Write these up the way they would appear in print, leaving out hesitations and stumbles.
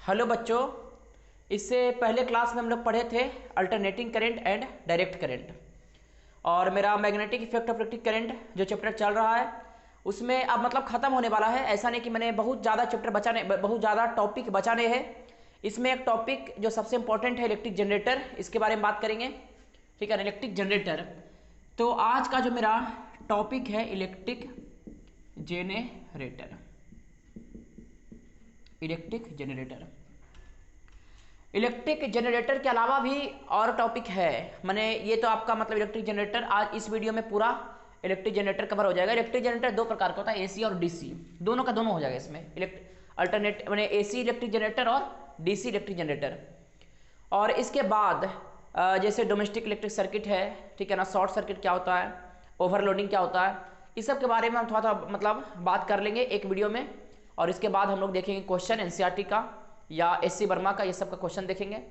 Hello बच्चों, इससे पहले क्लास में हम लोग पढ़े थे alternating current and direct current. और मेरा magnetic effect of electric current जो चैप्टर चल रहा है उसमें अब मतलब ख़त्म होने वाला है। ऐसा नहीं कि मैंने बहुत ज़्यादा चैप्टर बचाने, बहुत ज़्यादा टॉपिक बचाने हैं। इसमें एक टॉपिक जो सबसे इंपॉर्टेंट है इलेक्ट्रिक जनरेटर, इसके बारे में बात करेंगे। ठीक है ना, इलेक्ट्रिक जनरेटर। तो आज का जो मेरा टॉपिक है electric generator. Electric generator, electric generator के अलावा भी और टॉपिक है। मैंने ये तो आपका मतलब इलेक्ट्रिक जनरेटर आज इस वीडियो में पूरा इलेक्ट्रिक जनरेटर कवर हो जाएगा। इलेक्ट्रिक जनरेटर दो प्रकार का होता है, एसी और डीसी, दोनों का दोनों हो जाएगा इसमें। अल्टरनेट मैंने एसी इलेक्ट्रिक जनरेटर और डीसी इलेक्ट्रिक जनरेटर। और इसके बाद जैसे डोमेस्टिक इलेक्ट्रिक सर्किट है, ठीक है ना, शॉर्ट सर्किट क्या होता है, ओवरलोडिंग क्या होता है, इस सब के बारे में हम थोड़ा थोड़ा मतलब बात कर लेंगे एक वीडियो में। और इसके बाद हम लोग देखेंगे क्वेश्चन एनसीईआरटी का या एससी वर्मा का, ये सब का क्वेश्चन देखेंगे।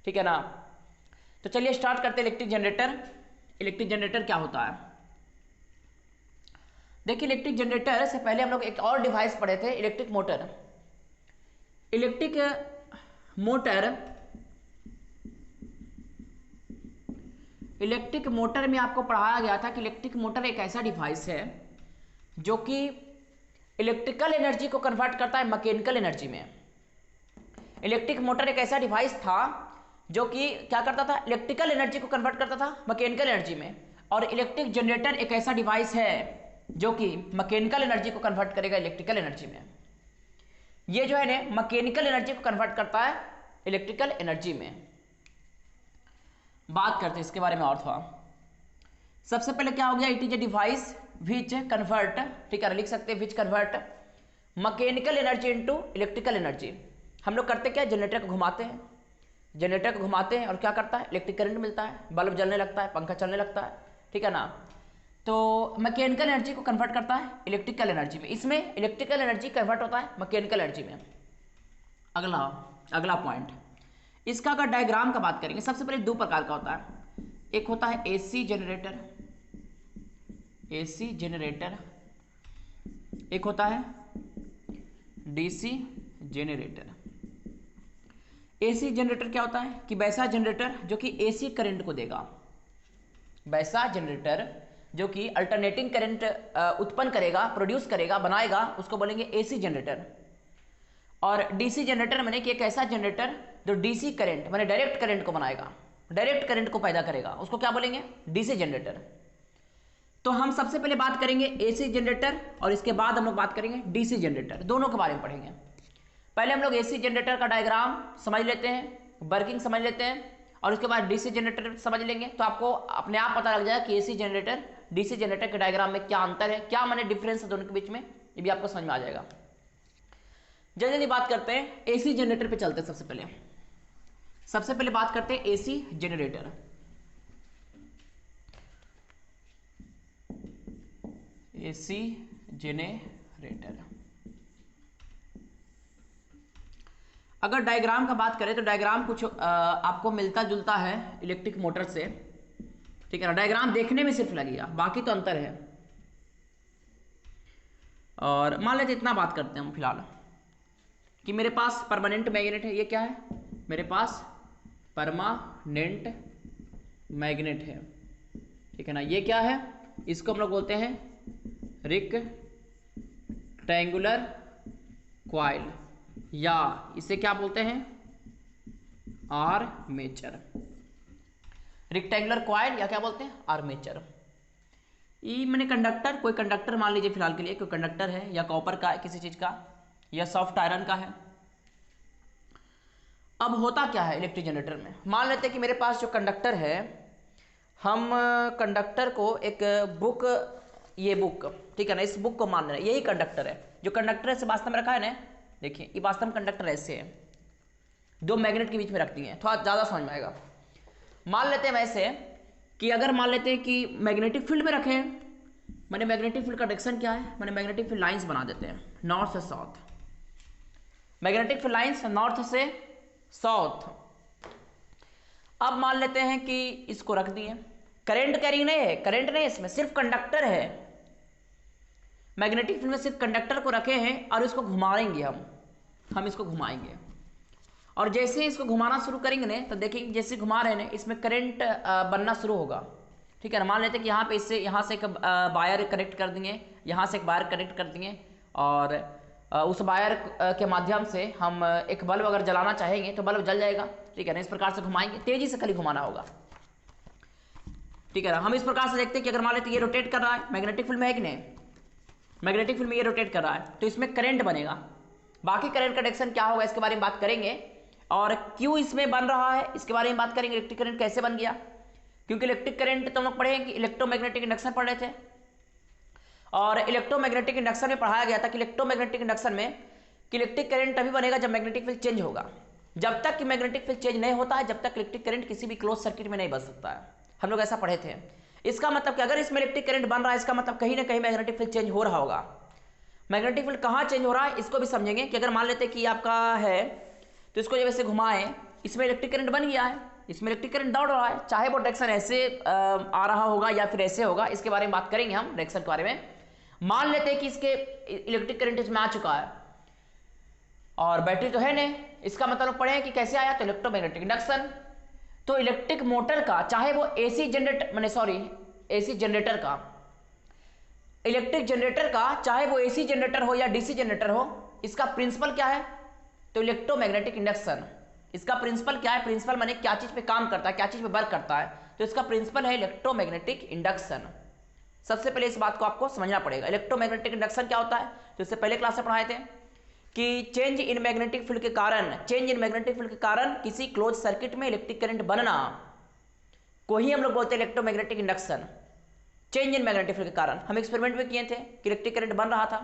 ठीक है ना, तो चलिए स्टार्ट करते हैं इलेक्ट्रिक जनरेटर। इलेक्ट्रिक जनरेटर क्या होता है, देखिए इलेक्ट्रिक जनरेटर से पहले हम लोग एक और डिवाइस पढ़े थे, electric motor. Electric motor, electric motor में आपको पढ़ाया गया था कि इलेक्ट्रिक मोटर एक ऐसा डिवाइस है जो कि इलेक्ट्रिकल एनर्जी को कन्वर्ट करता है मैकेनिकल एनर्जी में। इलेक्ट्रिक मोटर एक ऐसा डिवाइस था जो कि क्या करता था, इलेक्ट्रिकल एनर्जी को कन्वर्ट करता था मैकेनिकल एनर्जी में। और इलेक्ट्रिक जनरेटर एक ऐसा डिवाइस है जो कि मैकेनिकल एनर्जी को कन्वर्ट करेगा इलेक्ट्रिकल एनर्जी में। ये जो है ना मैकेनिकल एनर्जी को कन्वर्ट करता है इलेक्ट्रिकल एनर्जी में। बात करते हैं इसके बारे में और थोड़ा। सबसे पहले क्या हो गया, it is a device which convert, ठीक है लिख सकते हैं, which convert mechanical energy into electrical energy. हम लोग करते क्या, जनरेटर को घुमाते हैं, जनरेटर को घुमाते हैं और क्या करता है, इलेक्ट्रिक करंट मिलता है, बल्ब जलने लगता है, पंखा चलने लगता है, ठीक है ना। तो मैकेनिकल एनर्जी को कन्वर्ट करता है इलेक्ट्रिकल एनर्जी में। इसमें इलेक्ट्रिकल एनर्जी कन्वर्ट होता है मैकेनिकल एनर्जी में। अगला पॉइंट, इसका अगर डायग्राम का बात करेंगे, सबसे पहले दो प्रकार का होता है। एक होता है एसी जनरेटर, एसी जनरेटर, एक होता है डीसी जनरेटर। एसी जनरेटर क्या होता है कि वैसा जनरेटर जो कि एसी करंट को देगा, वैसा जनरेटर जो कि अल्टरनेटिंग करंट उत्पन्न करेगा, प्रोड्यूस करेगा, बनाएगा, उसको बोलेंगे एसी जनरेटर। और डीसी जनरेटर मैंने कि एक ऐसा जनरेटर जो डीसी करंट माने डायरेक्ट करंट को बनाएगा, डायरेक्ट करंट को पैदा करेगा, उसको क्या बोलेंगे, डीसी जनरेटर। तो हम सबसे पहले बात करेंगे एसी जनरेटर और इसके बाद हम लोग बात करेंगे डीसी जनरेटर, दोनों के बारे में पढ़ेंगे। पहले हम लोग एसी जनरेटर का डायग्राम समझ लेते हैं, वर्किंग समझ लेते हैं, और उसके बाद डीसी जनरेटर समझ लेंगे। तो आपको अपने आप पता लग जाएगा कि एसी जनरेटर डीसी जनरेटर के डायग्राम में क्या अंतर है, क्या माने डिफरेंस है दोनों के बीच में, ये भी आपको समझ में आ जाएगा। जल्दी जल्दी बात करते हैं, एसी जनरेटर पे चलते हैं। सबसे पहले बात करते हैं एसी जनरेटर। एसी जनरेटर, अगर डायग्राम का बात करें तो डायग्राम कुछ आपको मिलता जुलता है इलेक्ट्रिक मोटर से, ठीक है ना। डायग्राम देखने में सिर्फ लगेगा, बाकी तो अंतर है। और मान लेते इतना बात करते हैं हम फिलहाल कि मेरे पास परमानेंट मैग्नेट है। ये क्या है, मेरे पास परमानेंट मैग्नेट है, ठीक है ना। ये क्या है, इसको हम लोग बोलते हैं रेक्टेंगुलर कॉइल, या इसे क्या बोलते हैं, आर्मेचर। रेक्टेंगुलर कॉइल या क्या बोलते हैं, आर्मेचर। ये मैंने कंडक्टर, कोई कंडक्टर मान लीजिए फिलहाल के लिए, कोई कंडक्टर है या कॉपर का है किसी चीज का, या सॉफ्ट आयरन का है। अब होता क्या है इलेक्ट्रिक जनरेटर में, मान लेते हैं कि मेरे पास जो कंडक्टर है, हम कंडक्टर को एक बुक, ये बुक, ठीक है ना, इस बुक को मान रहे हैं यही कंडक्टर है। जो कंडक्टर है वास्तव में रखा है ना, देखिए ये वास्तव में कंडक्टर ऐसे है, दो मैग्नेट के बीच में रखती हैं, थोड़ा ज़्यादा समझ में आएगा। मान लेते हैं वैसे कि अगर मान लेते हैं कि मैग्नेटिक फील्ड में रखें, मैंने मैग्नेटिक फील्ड का डायरेक्शन क्या है, मैंने मैग्नेटिक फील्ड लाइंस बना देते हैं नॉर्थ से south, magnetic field lines north से साउथ। अब मान लेते हैं कि इसको रख दिए, करंट कैरिंग नहीं है, करंट नहीं है इसमें, सिर्फ कंडक्टर है। मैग्नेटिक फील्ड में सिर्फ कंडक्टर को रखे हैं और इसको घुमाएंगे हम इसको घुमाएंगे। और जैसे ही इसको घुमाना शुरू करेंगे ना तो देखिए जैसे घुमा रहे हैं इसमें करंट बनना शुरू होगा। ठीक है ना, मान लेते हैं कि यहाँ पे इससे यहाँ से एक वायर कनेक्ट कर देंगे, यहाँ से एक वायर कनेक्ट कर देंगे और उस वायर के माध्यम से हम एक बल्ब अगर जलाना चाहेंगे तो बल्ब जल जाएगा। ठीक है ना, इस प्रकार से घुमाएंगे, तेजी से खाली घुमाना होगा। ठीक है ना, हम इस प्रकार से देखते हैं कि अगर मान लेते ये रोटेट कर रहा है, मैग्नेटिक फील्ड में है कि नहीं, मैग्नेटिक फील्ड में ये रोटेट कर रहा है तो इसमें करंट बनेगा। बाकी करंट का डायरेक्शन क्या होगा इसके बारे में बात करेंगे, और क्यों इसमें बन रहा है इसके बारे में बात करेंगे। इलेक्ट्रिक करंट कैसे बन गया, क्योंकि इलेक्ट्रिक करंट तो हम लोग पढ़े कि इलेक्ट्रोमैग्नेटिक इंडक्शन पढ़ रहे थे, और इलेक्ट्रोमैग्नेटिक इंडक्शन में पढ़ाया गया था कि इलेक्ट्रोमैग्नेटिक इंडक्शन में कि इलेक्ट्रिक करंट तभी बनेगा जब मैग्नेटिक फील्ड चेंज होगा। जब तक कि मैग्नेटिक फील्ड चेंज नहीं होता है जब तक इलेक्ट्रिक करंट किसी भी क्लोज सर्किट में नहीं बन सकता है। हम लोग ऐसा पढ़े थे। इसका मतलब कि अगर इसमें इलेक्ट्रिक करंट बन रहा है इसका मतलब कहीं ना कहीं मैग्नेटिक फील्ड चेंज हो रहा होगा। मैग्नेटिक फील्ड कहाँ चेंज हो रहा है इसको भी समझेंगे कि अगर मान लेते कि आपका है तो इसको जब ऐसे घुमाएं इसमें इलेक्ट्रिक करंट बन गया है, इसमें इलेक्ट्रिक करंट दौड़ रहा है, चाहे वो डायरेक्शन ऐसे आ रहा होगा या फिर ऐसे होगा, इसके बारे में बात करेंगे हम डायरेक्शन के बारे में। मान लेते हैं कि इसके इलेक्ट्रिक करंट इसमें आ चुका है और बैटरी तो है नहीं, इसका मतलब पढ़े कि कैसे आया, तो इलेक्ट्रोमैग्नेटिक इंडक्शन। तो इलेक्ट्रिक मोटर का चाहे वो एसी जनरेटर का, इलेक्ट्रिक जनरेटर का चाहे वो एसी जनरेटर हो या डीसी जनरेटर हो, इसका प्रिंसिपल क्या है, तो इलेक्ट्रोमैग्नेटिक इंडक्शन। इसका प्रिंसिपल क्या है, प्रिंसिपल माने क्या चीज पे काम करता है, क्या चीज पे वर्क करता है, तो इसका प्रिंसिपल है इलेक्ट्रोमैग्नेटिक इंडक्शन। सबसे पहले इस बात को आपको समझना पड़ेगा। इलेक्ट्रोमैग्नेटिक इंडक्शन क्या होता है, तो इससे पहले क्लास में पढ़ाए थे कि चेंज इन मैग्नेटिक फील्ड के कारण किसी क्लोज सर्किट में इलेक्ट्रिक करंट बनना को ही हम लोग बोलते हैं electromagnetic induction. Change in magnetic field के कारण हम एक्सपेरिमेंट भी किए थे कि इलेक्ट्रिक करंट बन रहा था।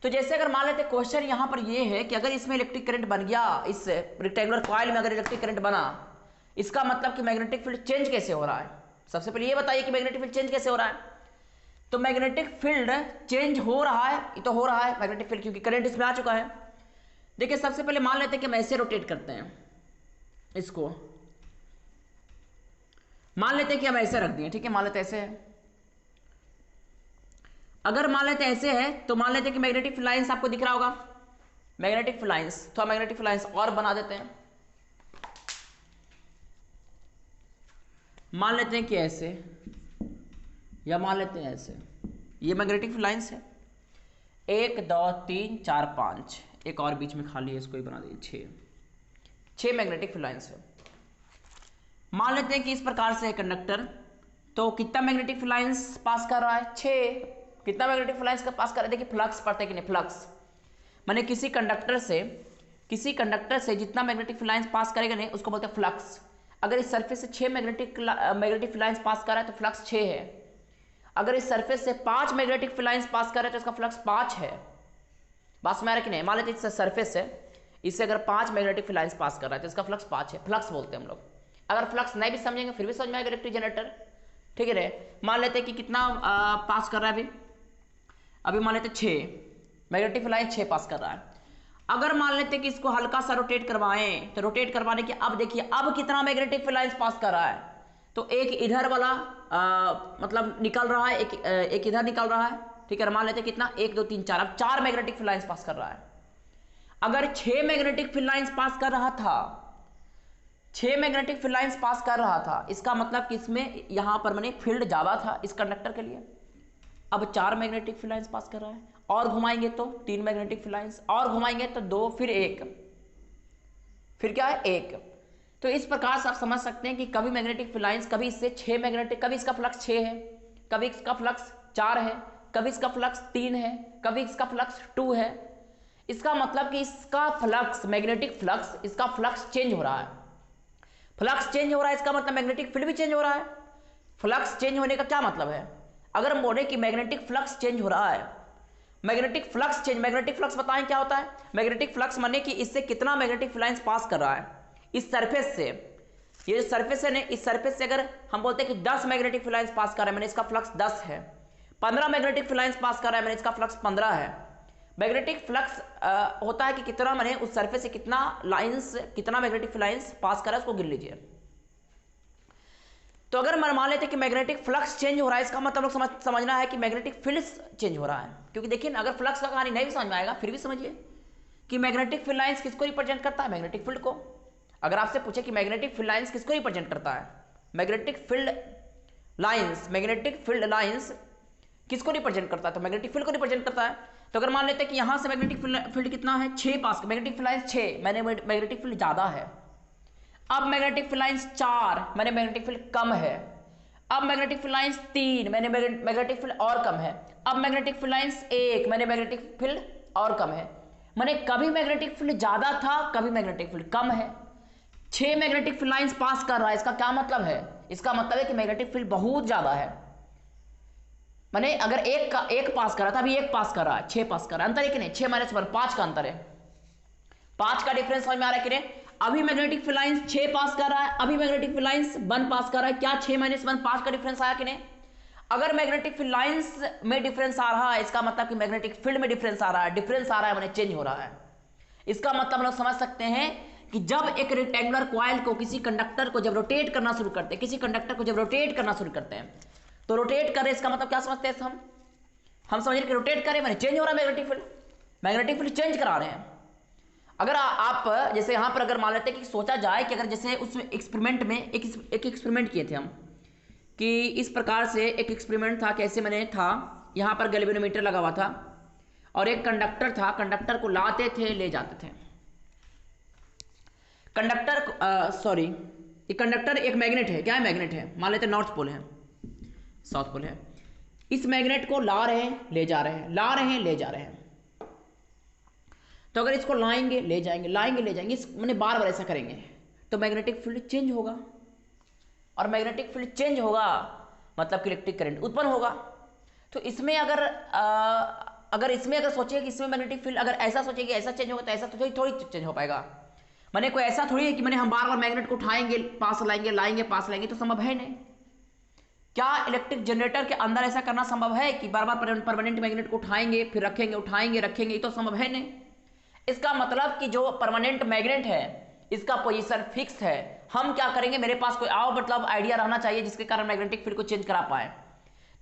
तो जैसे अगर मान लेते क्वेश्चन यहां पर ये है कि अगर इसमें इलेक्ट्रिक करंट बन गया, इस रेक्टेंगुलर कॉइल में अगर इलेक्ट्रिक करंट बना, इसका मतलब कि मैग्नेटिक फील्ड चेंज कैसे हो रहा है। सबसे पहले ये बताइए कि मैग्नेटिक फील्ड चेंज कैसे हो रहा है। तो मैग्नेटिक फील्ड चेंज हो रहा है, ये तो हो रहा है मैग्नेटिक फील्ड क्योंकि करंट इसमें आ चुका है। देखिए सबसे पहले मान लेते हैं कि हम ऐसे रोटेट करते हैं इसको, मान लेते हैं कि हम ऐसे रख दिए। ठीक है, मान लेते ऐसे है, अगर मान लेते ऐसे है तो मान लेते कि मैग्नेटिक फील्ड लाइंस आपको दिख रहा होगा, मैग्नेटिक फील्ड लाइंस, तो हम मैग्नेटिक फील्ड लाइंस और बना देते हैं। मान लेते हैं कि ऐसे या मान लेते हैं ऐसे, ये मैग्नेटिक फील्ड लाइंस है 1 2 3 4 5, एक और बीच में खाली है इसको ही बना दीजिए 6 मैग्नेटिक फील्ड लाइंस है। मान लेते हैं कि इस प्रकार से है कंडक्टर, तो कितना मैग्नेटिक फील्ड लाइंस पास कर रहा है, 6। कितना मैग्नेटिक फील्ड लाइंस का पास कर रहा है, देखिए फ्लक्स पढ़ते हैं कि नहीं, फ्लक्स माने किसी कंडक्टर से जितना मैग्नेटिक फील्ड लाइंस पास करेगा नहीं उसको बोलते हैं फ्लक्स। अगर इस सरफेस से 6 मैग्नेटिक फील्ड लाइंस पास कर रहा है तो फ्लक्स 6 है। अगर इस सरफेस से 5 मैग्नेटिक फील्ड लाइंस पास कर रहा है तो इसका फ्लक्स 5 है। बात समझ आ रहा है कि नहीं। मान लेते इस सरफेस से इससे अगर 5 मैग्नेटिक फील्ड लाइंस पास कर रहा है तो इसका फ्लक्स 5 है, फ्लक्स बोलते हैं हम लोग। अगर फ्लक्स नहीं भी समझेंगे फिर भी समझ में आएगा इलेक्ट्रिक जनरेटर। ठीक है रे, मान लेते हैं कि कितना पास कर रहा है अभी मान लेते 6 मैग्नेटिक फील्ड लाइन 6 पास कर रहा है। अगर मान लेते कि इसको हल्का सा रोटेट करवाएं तो रोटेट करवाने के अब देखिए अब कितना मैग्नेटिक फील्ड लाइंस पास कर रहा है, तो एक इधर वाला मतलब निकल रहा है, एक इधर निकल रहा है। ठीक है, मान लेते कितना 1 2 3 4, अब 4 मैग्नेटिक फील्ड लाइंस पास कर रहा है। अगर 6 मैग्नेटिक फील्ड लाइंस पास कर रहा था, 6 मैग्नेटिक फील्ड लाइंस पास कर रहा था, इसका मतलब कि इसमें यहां पर मैंने फील्ड ज्यादा था इस कंडक्टर के लिए। अब 4 मैग्नेटिक फील्ड लाइंस पास कर रहा है, और घुमाएंगे तो 3 मैग्नेटिक फील्ड लाइंस, और घुमाएंगे तो 2, फिर 1, फिर क्या है 1। तो इस प्रकार से आप समझ सकते हैं कि कभी मैग्नेटिक फील्ड लाइंस कभी इससे 6 मैग्नेटिक, कभी इसका फ्लक्स 6 है, कभी इसका फ्लक्स 4 है, कभी इसका फ्लक्स 3 है, कभी इसका फ्लक्स 2 है। इसका मतलब कि इसका फ्लक्स मैग्नेटिक फ्लक्स, इसका फ्लक्स चेंज हो रहा है। फ्लक्स चेंज हो रहा है इसका मतलब मैग्नेटिक फील्ड भी चेंज हो रहा है। फ्लक्स चेंज होने का क्या मतलब है, अगर हम बोले कि मैग्नेटिक फ्लक्स चेंज हो रहा है, मैग्नेटिक फ्लक्स बताएं क्या होता है। मैग्नेटिक फ्लक्स माने कि इससे कितना मैग्नेटिक फील्ड लाइंस पास कर रहा है इस सरफेस से। ये जो सरफेस है ना, इस सरफेस से अगर हम बोलते हैं कि 10 मैग्नेटिक फील्ड लाइंस पास कर रहा है, मैंने इसका फ्लक्स 10 है। 15 मैग्नेटिक फील्ड लाइंस पास कर रहा है, मैंने इसका फ्लक्स 15 है। मैग्नेटिक फ्लक्स होता है कि कितना मैंने उस सरफेस से कितना लाइंस, कितना मैग्नेटिक फील्ड लाइंस पास कर रहा है उसको गिन लीजिए। तो अगर मान लेते कि मैग्नेटिक फ्लक्स चेंज हो रहा है, इसका मतलब समझना है कि मैग्नेटिक फील्ड चेंज हो रहा है। क्योंकि देखिए अगर फ्लक्स का कहानी नहीं भी समझ में आएगा फिर भी समझिए कि मैग्नेटिक फील्ड लाइंस किसको रिप्रेजेंट करता है, मैग्नेटिक फील्ड को। अगर आपसे पूछे कि मैग्नेटिक फील्ड लाइंस किसको रिप्रेजेंट करता है, मैग्नेटिक फील्ड लाइंस किसको रिप्रेजेंट करता है, तो मैग्नेटिक फील्ड को रिप्रेजेंट करता है। तो अगर मान लेते हैं कि यहां से मैग्नेटिक फील्ड कितना है, 6 पास, मैग्नेटिक फील्ड लाइंस 6, मैंने मैग्नेटिक फील्ड ज्यादा है। अब मैग्नेटिक फील्ड लाइंस 4, मैंने मैग्नेटिक फील्ड कम है। अब मैग्नेटिक फील्ड लाइंस 3, मैंने मैग्नेटिक फील्ड और कम है। अब मैग्नेटिक फील्ड लाइंस 1, मैंने मैग्नेटिक फील्ड और कम है। मैंने कभी मैग्नेटिक फील्ड ज्यादा था, कभी मैग्नेटिक फील्ड कम है। 6 मैग्नेटिक फील्ड लाइंस पास कर रहा है, इसका क्या मतलब है, इसका मतलब है कि मैग्नेटिक फील्ड बहुत ज्यादा है। मैंने अगर एक पास कर रहा था, अभी 1 पास कर रहा है, 6 पास कर रहा है, अंतर है कि नहीं, 6 - 1 5 का अंतर है, 5 का डिफरेंस समझ में आ रहा है कि नहीं। अभी मैग्नेटिक फील्ड लाइंस 6 पास कर रहा है, अभी मैग्नेटिक फील्ड लाइंस 1 पास कर रहा है, क्या 6 - 1 5 का डिफरेंस आया कि नहीं। अगर मैग्नेटिक फील्ड लाइंस में डिफरेंस आ रहा है, इसका मतलब कि मैग्नेटिक फील्ड में डिफरेंस आ रहा है, डिफरेंस आ रहा है माने चेंज हो रहा है। इसका मतलब हम लोग समझ सकते हैं कि जब एक रेक्टेंगुलर कॉइल को किसी कंडक्टर को जब रोटेट करना शुरू करते हैं, किसी कंडक्टर को जब रोटेट करना शुरू करते हैं, तो रोटेट करे इसका मतलब क्या समझते हैं हम समझ रहे कि रोटेट करे माने चेंज हो रहा है मैग्नेटिक फील्ड चेंज करा रहे हैं। अगर आप जैसे यहां पर अगर मान लेते हैं कि सोचा जाए कि अगर जैसे उस एक्सपेरिमेंट में एक एक्सपेरिमेंट किए थे हम, कि इस प्रकार से एक एक्सपेरिमेंट था, कैसे मैंने था, यहां पर गैल्वेनोमीटर लगा हुआ था और एक कंडक्टर था, कंडक्टर को लाते थे ले जाते थे। कंडक्टर एक मैग्नेट है, क्या है, मैग्नेट है, मान लेते नॉर्थ पोल है, साउथ पोल है। इस मैग्नेट को ला रहे हैं ले जा रहे हैं, ला रहे हैं ले जा रहे हैं। तो अगर इसको लाएंगे ले जाएंगे, लाएंगे ले जाएंगे, मैंने बार बार ऐसा करेंगे, तो मैग्नेटिक फील्ड चेंज होगा, और मैग्नेटिक फील्ड चेंज होगा मतलब कि इलेक्ट्रिक करंट उत्पन्न होगा। तो इसमें अगर इसमें अगर सोचिए कि इसमें मैग्नेटिक फील्ड अगर ऐसा सोचिए कि ऐसा चेंज होगा, तो ऐसा तो थोड़ी चेंज हो पाएगा। मैंने कोई ऐसा थोड़ी है कि मैंने हम बार बार मैग्नेट को उठाएंगे पास लाएंगे, लाएंगे पास लाएंगे, तो संभव है नहीं। क्या इलेक्ट्रिक जनरेटर के अंदर ऐसा करना संभव है कि बार बार परमानेंट मैग्नेट को उठाएंगे फिर रखेंगे, उठाएंगे रखेंगे, ये तो संभव है नहीं। इसका मतलब कि जो परमानेंट मैग्नेट है इसका पोजीशन फिक्स है। हम क्या करेंगे, मेरे पास कोई मतलब आइडिया रहना चाहिए जिसके कारण मैग्नेटिक फील्ड को चेंज करा पाए।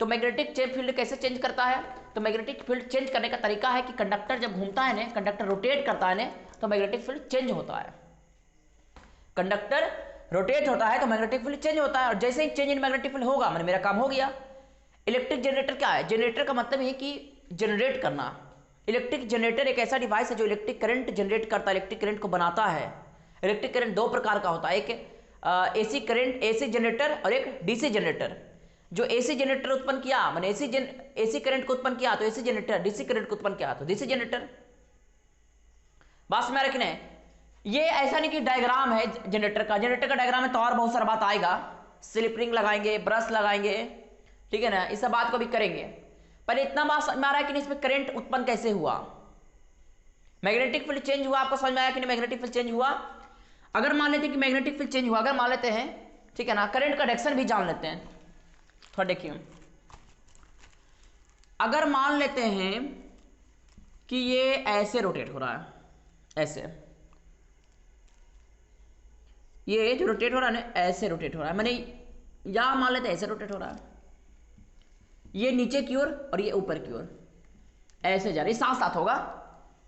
तो मैग्नेटिक फील्ड कैसे चेंज करता है, तो मैग्नेटिक फील्ड चेंज करने का तरीका है कि कंडक्टर जब घूमता है ना, कंडक्टर रोटेट करता है ना, तो मैग्नेटिक फील्ड चेंज होता है। कंडक्टर रोटेट होता है तो मैग्नेटिक फील्ड चेंज होता है, और जैसे ही चेंज इन मैग्नेटिक फील्ड होगा मैंने मेरा काम हो गया। इलेक्ट्रिक जनरेटर क्या है, जनरेटर का मतलब है कि जनरेट करना। इलेक्ट्रिक जनरेटर एक ऐसा डिवाइस है जो इलेक्ट्रिक करंट जनरेट करता है, इलेक्ट्रिक करंट को बनाता है। इलेक्ट्रिक करंट 2 प्रकार का होता है, एक एसी करंट, एसी जनरेटर, और एक डीसी जनरेटर। जो एसी जनरेटर उत्पन्न किया मैंने एसी करंट को उत्पन्न किया तो एसी जनरेटर, डीसी करंट को उत्पन्न किया तो डीसी जनरेटर। बात में रखने, ये ऐसा नहीं कि डायग्राम है जनरेटर का डायग्राम है तो और बहुत सारा बात आएगा, स्लिप रिंग लगाएंगे, ब्रश लगाएंगे, ठीक है ना, इस सब बात को भी करेंगे। पहले इतना बात समझ में आ रहा है कि नहीं, इसमें करंट उत्पन्न कैसे हुआ, मैग्नेटिक फील्ड चेंज हुआ, आपको समझ में आया कि नहीं, मैग्नेटिक फील्ड चेंज हुआ। अगर मान लेते हैं कि मैग्नेटिक फील्ड चेंज हुआ, अगर मान लेते हैं, ठीक है ना, करंट का डायरेक्शन भी जान लेते हैं। थोड़ा देखिए, अगर मान लेते हैं कि ये ऐसे रोटेट हो रहा है, ऐसे, ये जो रोटेट हो रहा है ना, ऐसे रोटेट हो रहा है, मैंने या मान लेते हैं ऐसे रोटेट हो रहा है, ये नीचे की ओर और ये ऊपर की ओर ऐसे जा रही, साथ साथ होगा।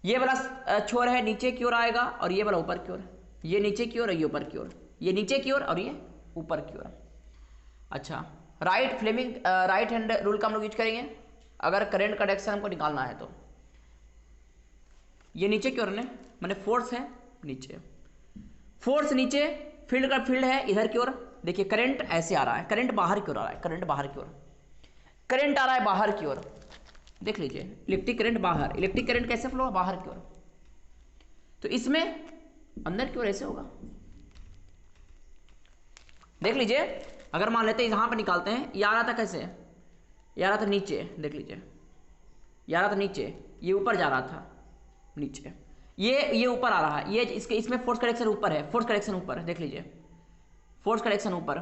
ये वाला छोर है नीचे की ओर आएगा और ये वाला ऊपर की ओर, ये नीचे की ओर और ये ऊपर की ओर, ये नीचे की ओर और ये ऊपर की ओर। अच्छा, राइट हैंड रूल का हम लोग यूज करेंगे अगर करंट का डायरेक्शन हमको निकालना है। तो ये नीचे की ओर ने मैंने फोर्स है नीचे, फोर्स नीचे, फील्ड का फील्ड है इधर की ओर। देखिए करंट ऐसे आ रहा है, करंट बाहर की ओर आ रहा है, करंट बाहर की ओर, करंट आ रहा है बाहर की ओर। देख लीजिए, इलेक्ट्रिक करंट बाहर, इलेक्ट्रिक करंट कैसे फ्लो बाहर की ओर, तो इसमें अंदर की ओर ऐसे होगा। देख लीजिए, अगर मान लेते हैं यहां पर निकालते हैं, ये आ रहा था कैसे, ये आ रहा था नीचे, देख लीजिए, ये आ रहा था नीचे, ये ऊपर जा रहा था नीचे, ये ऊपर आ रहा है, ये इसमें फोर्स करेक्शन ऊपर है, फोर्स करेक्शन ऊपर, देख लीजिए, फोर्स करेक्शन ऊपर,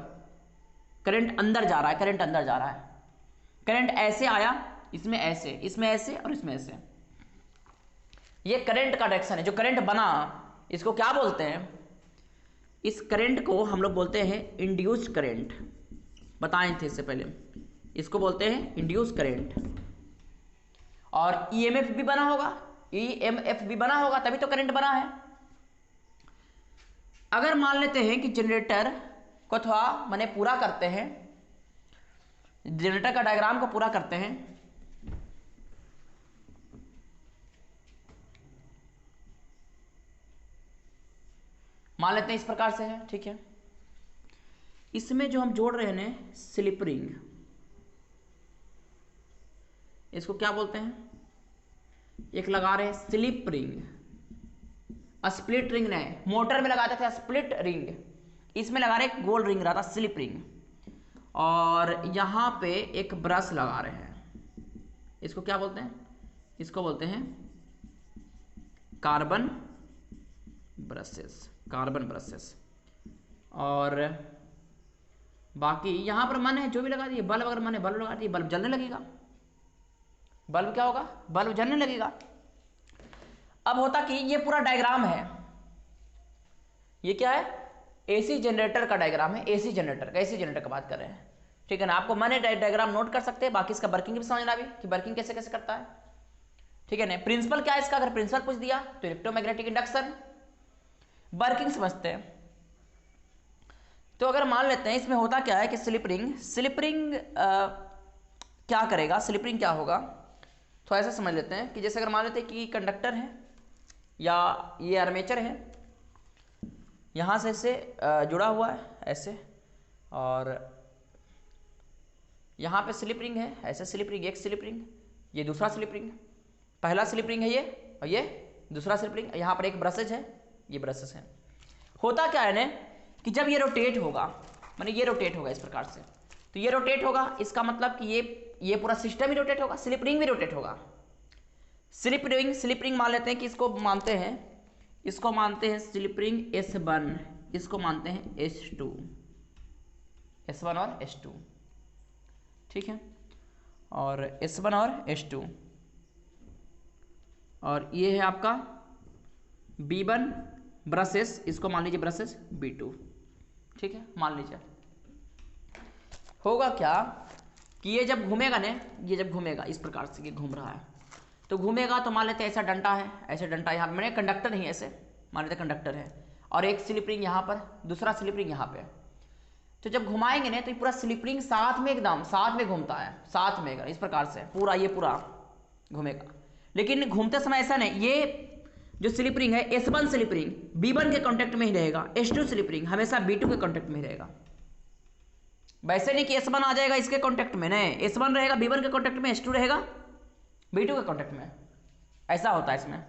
करंट अंदर जा रहा है, करंट अंदर जा रहा है, करंट ऐसे आया, इसमें ऐसे, इसमें ऐसे और इसमें ऐसे। ये करंट का डायरेक्शन है, जो करंट बना इसको क्या बोलते हैं, इस करंट को हम लोग बोलते हैं इंड्यूस्ड करंट, बताए थे इससे पहले, इसको बोलते हैं इंड्यूस्ड करंट। और ईएमएफ भी बना होगा, EMF भी बना होगा तभी तो करंट बना है। अगर मान लेते हैं कि जनरेटर को थोड़ा माने पूरा करते हैं, जनरेटर का डायग्राम को पूरा करते हैं, मान लेते हैं इस प्रकार से है, ठीक है। इसमें जो हम जोड़ रहे हैं ना स्लिप रिंग, इसको क्या बोलते हैं, एक लगा रहे हैं स्लिप रिंग, स्प्लिट रिंग नहीं, मोटर में लगाते थे स्प्लिट रिंग, इसमें लगा रहे एक गोल रिंग रहता स्लिप रिंग, और यहां पे एक ब्रश लगा रहे हैं, इसको क्या बोलते हैं, इसको बोलते हैं कार्बन ब्रशेस, कार्बन ब्रशेस। और बाकी यहां पर मन है जो भी लगा दिए, बल्ब अगर मन है बल्ब लगा दिए, बल्ब जलने लगेगा, बल्ब क्या होगा, बल्ब जलने लगेगा। अब होता कि ये पूरा डायग्राम है, ये क्या है, एसी जनरेटर का डायग्राम है, एसी जनरेटर का, एसी जनरेटर का बात कर रहे हैं, ठीक है ना। आपको मैंने डायग्राम नोट कर सकते हैं, बाकी इसका वर्किंग भी समझना भी कि वर्किंग कैसे कैसे करता है, ठीक है ना। प्रिंसिपल क्या है इसका, अगर प्रिंसिपल पूछ दिया तो इलेक्ट्रोमैग्नेटिक इंडक्शन। वर्किंग समझते हैं, तो अगर मान लेते हैं इसमें होता क्या है कि स्लिप रिंग, स्लिप रिंग क्या करेगा, स्लिप रिंग क्या होगा, तो ऐसा समझ लेते हैं कि जैसे अगर मान लेते हैं कि कंडक्टर है या ये आर्मेचर है, यहाँ से इससे जुड़ा हुआ है ऐसे, और यहाँ पे स्लिप रिंग है, ऐसे स्लिप रिंग, एक स्लिप रिंग, ये दूसरा स्लिप रिंग, पहला स्लिप रिंग है ये, और ये दूसरा स्लिप रिंग, यहाँ पर एक ब्रशेज है, ये ब्रशेज है। होता क्या है ना कि जब ये रोटेट होगा, माने ये रोटेट होगा इस प्रकार से, तो ये रोटेट होगा, इसका मतलब कि ये पूरा सिस्टम ही रोटेट होगा, स्लिप रिंग भी रोटेट होगा। स्लिप रिंग मान लेते हैं कि इसको मानते हैं, इसको मानते हैं स्लिप रिंग S1, इसको मानते हैं S2, S1 और S2, ठीक है, और S1 और S2, और ये है आपका B1 ब्रशेस, इसको मान लीजिए ब्रशेस B2, ठीक है, मान लीजिए। होगा क्या कि ये जब घूमेगा ना, ये जब घूमेगा इस प्रकार से, ये घूम रहा है, तो घूमेगा तो मान लेते हैं ऐसा डंटा है, ऐसे डंटा यहाँ मैंने कंडक्टर नहीं, ऐसे मान लेते कंडक्टर है, और एक स्लिप रिंग यहाँ पर, दूसरा स्लिप रिंग यहाँ पे, तो जब घुमाएंगे ना तो ये पूरा स्लिप रिंग साथ में एकदम साथ में घूमता है, साथ में इस प्रकार से पूरा ये पूरा घूमेगा। लेकिन घूमते समय ऐसा नहीं, ये जो स्लिप रिंग है S1 स्लिप रिंग B1 के कांटेक्ट में ही रहेगा, S2 स्लिप रिंग हमेशा B2 के कांटेक्ट में ही रहेगा। वैसे नहीं कि S1 आ जाएगा इसके कांटेक्ट में, नहीं, S1 रहेगा B1 के कांटेक्ट में, S2 रहेगा B2 के कांटेक्ट में, ऐसा होता है इसमें।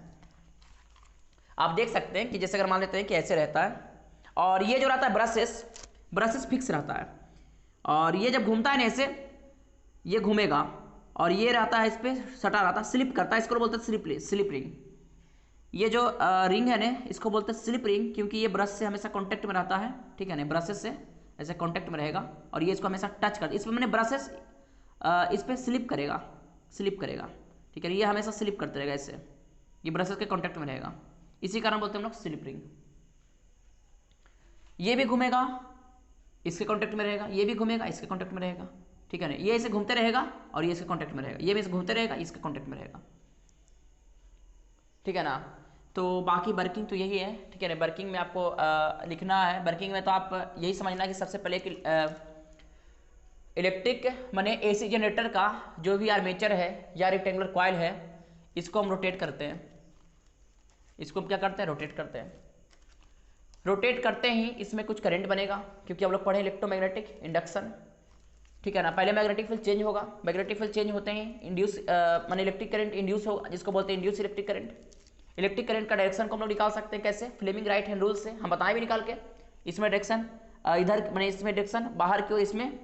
आप देख सकते हैं कि जैसे अगर मान लेते हैं कि ऐसे रहता है, और ये जो रहता है ब्रशेस फिक्स रहता है, और ये जब घूमता है ना ऐसे, ये घूमेगा और ये रहता है इस पर सटा रहता है, स्लिप करता है, इसको बोलते हैं स्लिप रिंग। ये जो रिंग है ना इसको बोलते हैं स्लिप रिंग, क्योंकि ये ब्रश से हमेशा कांटेक्ट में रहता है, ठीक है ना, ब्रशेस से ऐसे कांटेक्ट में रहेगा, और ये इसको हमेशा टच कर, इसमें मैंने ब्रशेस इस पर स्लिप करेगा, ठीक है, ये हमेशा स्लिप करते रहेगा ऐसे, ये ब्रशेस के कांटेक्ट में रहेगा, इसी कारण बोलते हैं हम लोग स्लिप रिंग। ये भी घूमेगा इसके कांटेक्ट में रहेगा, ये भी घूमेगा इसके कांटेक्ट में रहेगा, ठीक है ना, ये ऐसे घूमते रहेगा और ये इसके कांटेक्ट में रहेगा, ये भी ऐसे घूमते रहेगा इसके कांटेक्ट में रहेगा, ठीक है ना। तो बाकी वर्किंग तो यही है, ठीक है ना। वर्किंग में आपको लिखना है, वर्किंग में तो आप यही समझना कि सबसे पहले कि इलेक्ट्रिक माने एसी जनरेटर का जो भी आर्मेचर है या रेक्टेंगुलर कॉइल है, इसको हम रोटेट करते हैं, इसको हम क्या करते हैं, रोटेट करते हैं। रोटेट करते ही इसमें कुछ करंट बनेगा, क्योंकि हम लोग पढ़े इलेक्ट्रोमैग्नेटिक इंडक्शन, ठीक है ना। पहले मैग्नेटिक फील्ड चेंज होगा, मैग्नेटिक फील्ड चेंज होते ही इंड्यूस माने इलेक्ट्रिक करंट इंड्यूस होगा, जिसको बोलते हैं induce electric current. Electric current का डायरेक्शन को हम लोग निकाल सकते हैं कैसे, फ्लेमिंग राइट हैंड रूल से, हम बताएं भी निकाल के। इसमें डायरेक्शन इधर मैंने इसमें डायरेक्शन बाहर की ओर, इसमें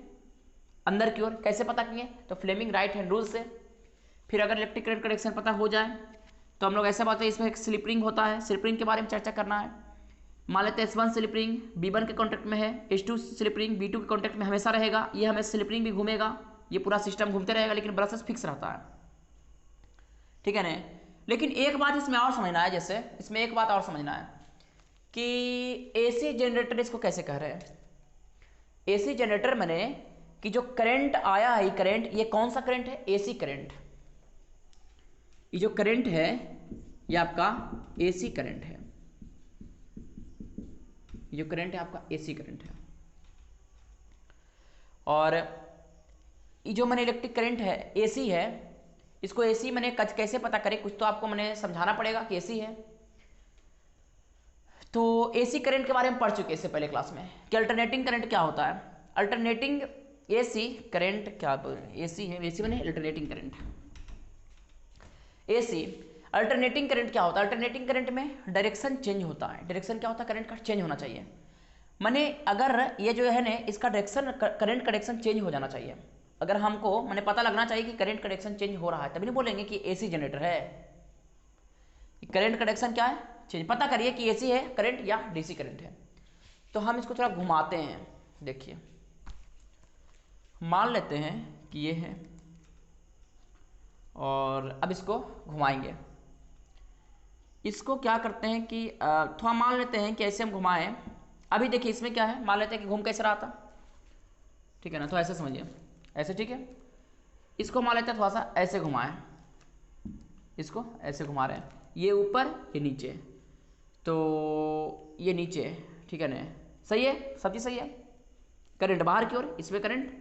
अंदर की ओर, कैसे पता किए, तो फ्लेमिंग राइट हैंड रूल से। फिर अगर इलेक्ट्रिक करंट का डायरेक्शन पता हो जाए तो हम लोग ऐसा बात है, इसमें एक स्लिप रिंग होता है, स्लिप रिंग के बारे में चर्चा करना है। मान लेते हैं S1 स्लिप रिंग B1 के कॉन्टेक्ट में है, S2 स्लिप रिंग B2 के कॉन्टेक्ट में हमेशा रहेगा, ये हमें स्लिप रिंग भी घूमेगा, ये पूरा सिस्टम घूमते रहेगा, लेकिन ब्रशेस फिक्स रहता है, ठीक है ना। लेकिन एक बात इसमें और समझना है, जैसे इसमें एक बात और समझना है कि एसी जनरेटर इसको कैसे कह रहे हैं। एसी जनरेटर माने कि जो करंट आया है, करंट, ये कौन सा करंट है, एसी करंट। ये जो करंट है ये आपका एसी करंट है, ये करंट है आपका एसी करंट है। और ये जो मैंने इलेक्ट्रिक करंट है एसी है, इसको एसी मैंने कैसे पता करें, कुछ तो आपको मैंने समझाना पड़ेगा कि एसी है। तो एसी करंट के बारे में पढ़ चुके हैं इससे पहले क्लास में कि अल्टरनेटिंग करंट क्या होता है। अल्टरनेटिंग एसी करंट क्या, एसी है, एसी मैंने alternating current. AC alternating current क्या होता है, अल्टरनेटिंग करंट में डायरेक्शन चेंज होता है। डायरेक्शन क्या होता है, करंट का चेंज होना चाहिए। माने अगर ये जो है ना इसका डायरेक्शन, करंट का डायरेक्शन चेंज हो जाना चाहिए। अगर हमको मैंने पता लगना चाहिए कि करंट का डायरेक्शन चेंज हो रहा है, तभी नहीं बोलेंगे कि एसी जनरेटर है। करंट का डायरेक्शन क्या है, चेंज। पता करिए कि एसी है करंट या डीसी करंट है। तो हम इसको थोड़ा घुमाते हैं। देखिए मान लेते हैं कि ये है, और अब इसको घुमाएंगे। इसको क्या करते हैं कि थोड़ा मान लेते हैं कि ऐसे हम घुमाएं। अभी देखिए इसमें क्या है, मान लेते हैं कि घूम कैसे रहा था, ठीक है ना, तो ऐसे समझिए, ऐसे, ठीक है। इसको मान लेते हैं थोड़ा सा ऐसे घुमाएं, इसको ऐसे घुमा रहे हैं, ये ऊपर ये नीचे, तो ये नीचे, ठीक है ना, सही है, सब चीज सही है। करंट बाहर की ओर, इसमें करंट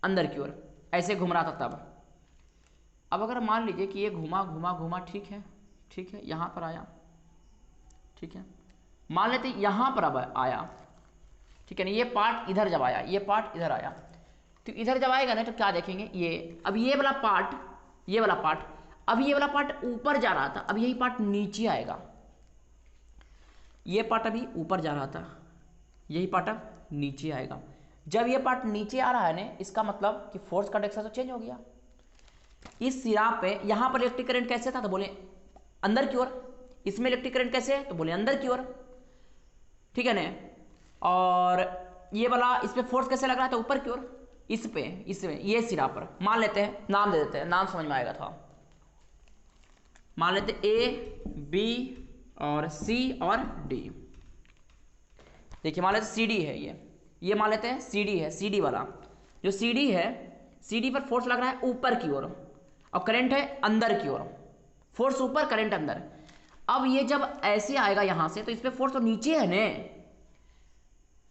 अंदर की ओर, ऐसे घूम रहा था तब। अब अगर मान लीजिए कि ये घुमा घुमा घुमा, ठीक है, ठीक है, यहां पर आया, ठीक है, मान लेते यहां पर अब आया, ठीक है ना, ये पार्ट इधर जब आया, ये पार्ट इधर आया, तो इधर जब आएगा ना तो क्या देखेंगे, ये अब ये वाला पार्ट, ये वाला पार्ट, अब ये वाला पार्ट ऊपर जा रहा था, अब यही पार्ट नीचे आएगा। ये पार्ट अभी ऊपर जा रहा था, यही पार्ट अब नीचे आएगा। जब ये पार्ट नीचे आ रहा है ना, इसका मतलब कि फोर्स का डायरेक्शन तो चेंज हो गया। इस सिरा पे यहां पर इलेक्ट्रिक करंट कैसे था, तो बोले अंदर की ओर। इसमें इलेक्ट्रिक करंट कैसे है, तो बोले अंदर की ओर, ठीक है ना। और ये वाला इस पे फोर्स कैसे लग रहा था, ऊपर की ओर, इस पे, इसमें, ये सिरा पर। मान लेते हैं, नाम दे देते हैं, नाम समझ में आएगा था। मान लेते ए बी और सी और डी। देखिए मान लेते सी डी है, ये मान लेते हैं सी डी है, सी डी वाला जो सी डी है, सी डी पर फोर्स लग रहा है ऊपर की ओर, और करंट है अंदर की ओर। फोर्स ऊपर, करंट अंदर। अब ये जब ऐसे आएगा यहां से, तो इस पे फोर्स तो नीचे है ने।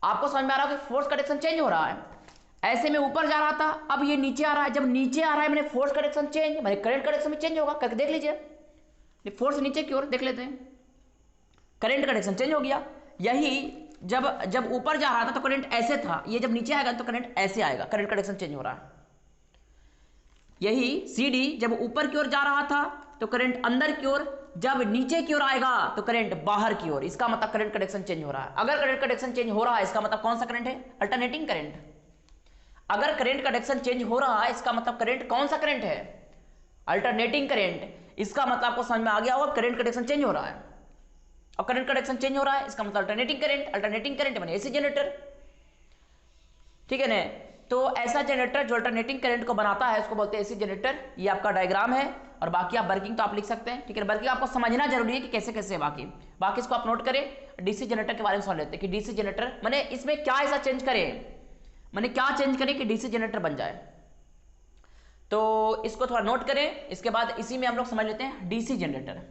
आपको समझ में आ रहा है कि फोर्स का डायरेक्शन चेंज हो रहा है। ऐसे में ऊपर जा रहा था, अब ये नीचे आ रहा है। जब नीचे आ रहा है मैंने फोर्स का डायरेक्शन चेंज, मैंने करंट का डायरेक्शन भी चेंज होगा, करके देख लीजिए। फोर्स नीचे की ओर, देख लेते हैं, करंट का डायरेक्शन चेंज हो गया। यही जब ऊपर जा रहा था तो करंट ऐसे था, ये जब नीचे आएगा तो करंट ऐसे आएगा, करंट का डायरेक्शन चेंज हो रहा है। यही सी डी जब ऊपर की ओर जा रहा था तो करंट अंदर की ओर, जब नीचे की ओर आएगा तो करंट बाहर की ओर। इसका मतलब करंट का डायरेक्शन चेंज हो रहा है। अगर करंट का डायरेक्शन चेंज हो रहा है, इसका मतलब कौन सा करंट है, अल्टरनेटिंग करंट। अगर करंट का डायरेक्शन चेंज हो रहा है, इसका मतलब करंट कौन सा करंट है, अल्टरनेटिंग करंट। इसका मतलब आपको समझ में आ गया होगा, करंट का डायरेक्शन चेंज हो रहा है। और करंट का डायरेक्शन चेंज हो रहा है, इसका मतलब अल्टरनेटिंग करंट। अल्टरनेटिंग करंट माने एसी जनरेटर, ठीक है ना। तो ऐसा जनरेटर जो अल्टरनेटिंग करंट को बनाता है, उसको बोलते हैं एसी जनरेटर। ये आपका डायग्राम है, और बाकी आप वर्किंग तो आप लिख सकते हैं, ठीक है। वर्किंग आपको समझना जरूरी है कि कैसे कैसे है। बाकी इसको आप नोट करें। डीसी जनरेटर के बारे में समझ लेते हैं कि डीसी जनरेटर माने इसमें क्या ऐसा चेंज करें, माने क्या चेंज करें कि डीसी जनरेटर बन जाए। तो इसको थोड़ा नोट करें। इसके बाद इसी में हम लोग समझ लेते हैं डीसी जनरेटर।